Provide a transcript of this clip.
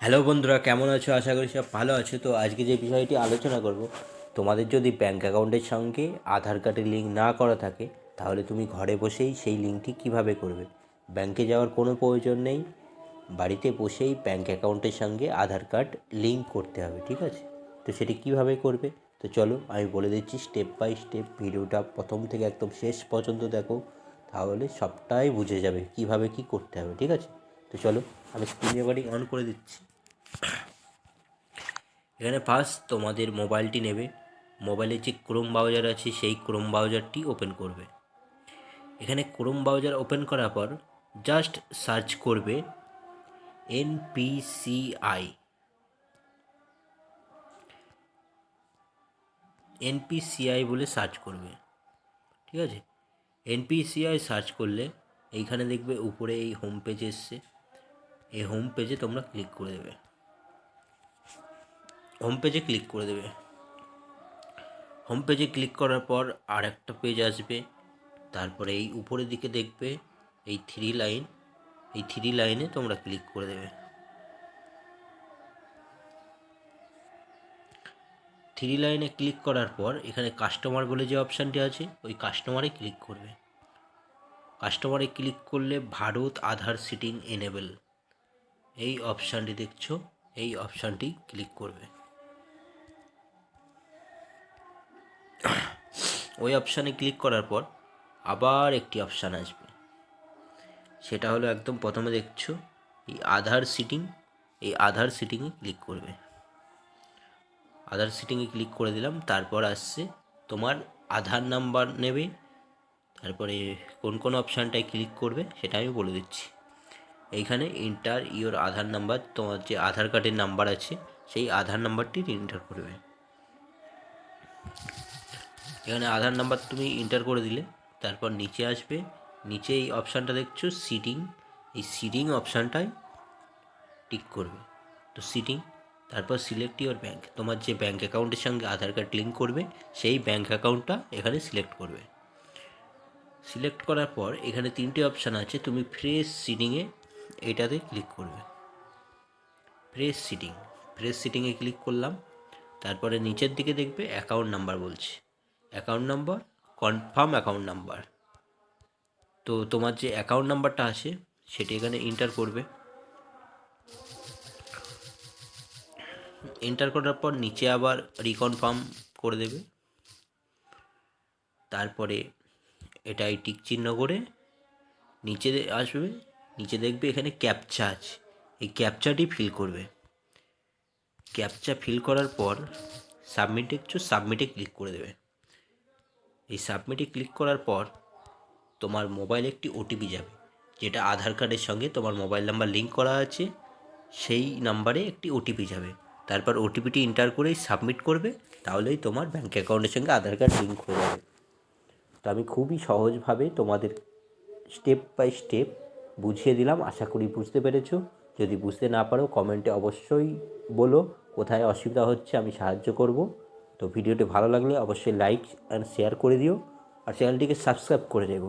Hello বন্ধুরা, কেমন আছো? আশা করি সব ভালো আছো। তো আজকে যে বিষয়টি আলোচনা করব, তোমাদের যদি ব্যাঙ্ক অ্যাকাউন্টের সঙ্গে আধার কার্ডের লিঙ্ক না করা থাকে, তাহলে তুমি ঘরে বসেই সেই লিঙ্কটি কিভাবে করবে। ব্যাঙ্কে যাওয়ার কোনো প্রয়োজন নেই, বাড়িতে বসেই ব্যাঙ্ক অ্যাকাউন্টের সঙ্গে আধার কার্ড লিঙ্ক করতে হবে, ঠিক আছে? তো সেটি কিভাবে করবে, তো চলো আমি বলে দিচ্ছি স্টেপ বাই স্টেপ। ভিডিওটা প্রথম থেকে একদম শেষ পর্যন্ত দেখো, তাহলে সবটাই বুঝে যাবে কিভাবে কি করতে হবে, ঠিক আছে? তো চলো আমি স্ক্রিন রেকর্ডিং অন করে দিচ্ছি। এখানে ফার্স্ট তোমাদের মোবাইলটি নেবে, মোবাইলে যে ক্রোম ব্রাউজার আছে সেই ক্রোম ব্রাউজারটি ওপেন করবে। এখানে ক্রোম ব্রাউজার ওপেন করার পর জাস্ট সার্চ করবে এনপিসিআই। এনপিসিআই বলে সার্চ করবে, ঠিক আছে? এনপিসিআই সার্চ করলে এইখানে দেখবে উপরে এই হোম পেজ এসছে, এই হোম পেজে তোমরা ক্লিক করে দেবে। হোম পেজে ক্লিক করে দেবে। হোম পেজে ক্লিক করার পর আর একটা পেজ আসবে। তারপরে এই উপরের দিকে দেখবে এই থ্রি লাইন, এই থ্রি লাইনে তোমরা ক্লিক করে দেবে। থ্রি লাইনে ক্লিক করার পর এখানে কাস্টমার বলে যে অপশানটি আছে, ওই কাস্টমারে ক্লিক করবে। কাস্টমারে ক্লিক করলে ভারত আধার সিটিং এনেবল এই অপশানটি দেখছো, এই অপশানটি ক্লিক করবে। ওই অপশানে ক্লিক করার পর আবার একটি অপশান আসবে, সেটা হলো একদম প্রথমে দেখছো এই আধার সিটিং, এই আধার সিটিংয়ে ক্লিক করবে। আধার সিটিংয়ে ক্লিক করে দিলাম। তারপর আসছে তোমার আধার নাম্বার নেবে। তারপরে কোন কোন অপশানটায় ক্লিক করবে সেটা আমি বলে দিচ্ছি। এইখানে ইন্টার ইওর আধার নাম্বার, তোমার যে আধার কার্ডের নাম্বার আছে সেই আধার নাম্বারটি এন্টার করবে। এখানে আধার নাম্বার তুমি এন্টার করে দিলে তারপর নিচে আসবে, নিচে এই অপশানটা দেখছো সিটিং, এই সিটিং অপশানটায় টিক করবে। তো সিটিং, তারপর সিলেক্ট ইওর ব্যাঙ্ক, তোমার যে ব্যাঙ্ক অ্যাকাউন্টের সঙ্গে আধার কার্ড লিঙ্ক করবে সেই ব্যাঙ্ক অ্যাকাউন্টটা এখানে সিলেক্ট করবে। সিলেক্ট করার পর এখানে তিনটে অপশান আছে, তুমি ফ্রেশ সিটিংয়ে এটাতে ক্লিক করবে। ফ্রেশ সিটিং, ফ্রেশ সিটিংয়ে ক্লিক করলাম। তারপরে নিচের দিকে দেখবে অ্যাকাউন্ট নাম্বার বলছে, account number, confirm account number. তো তোমার যে অ্যাকাউন্ট নাম্বারটা আছে সেটি এখানে এন্টার করবে। এন্টার করার পর নিচে আবার রিকনফার্ম করে দেবে। তারপরে এটাই টিক চিহ্ন করে নিচে আসবে, নিচে দেখবে এখানে ক্যাপচা আছে, এই ক্যাপচাটি ফিল করবে। ক্যাপচা ফিল করার পর সাবমিট দেখছো, সাবমিটে ক্লিক করে দেবে। এই সাবমিটে ক্লিক করার পর তোমার মোবাইলে একটি ওটিপি যাবে, যেটা আধার কার্ডের সঙ্গে তোমার মোবাইল নাম্বার লিঙ্ক করা আছে সেই নাম্বারে একটি ওটিপি যাবে। তারপর ওটিপিটি এন্টার করেই সাবমিট করবে, তাহলেই তোমার ব্যাঙ্ক অ্যাকাউন্টের সঙ্গে আধার কার্ড লিঙ্ক হয়ে যাবে। তো আমি খুবই সহজভাবে তোমাদের স্টেপ বাই স্টেপ বুঝিয়ে দিলাম, আশা করি বুঝতে পেরেছো। যদি বুঝতে না পারো কমেন্টে অবশ্যই বলো কোথায় অসুবিধা হচ্ছে, আমি সাহায্য করব। তো ভিডিওটি ভালো লাগলে অবশ্যই লাইক অ্যান্ড শেয়ার করে দিও, আর চ্যানেলটিকে সাবস্ক্রাইব করে দেবো।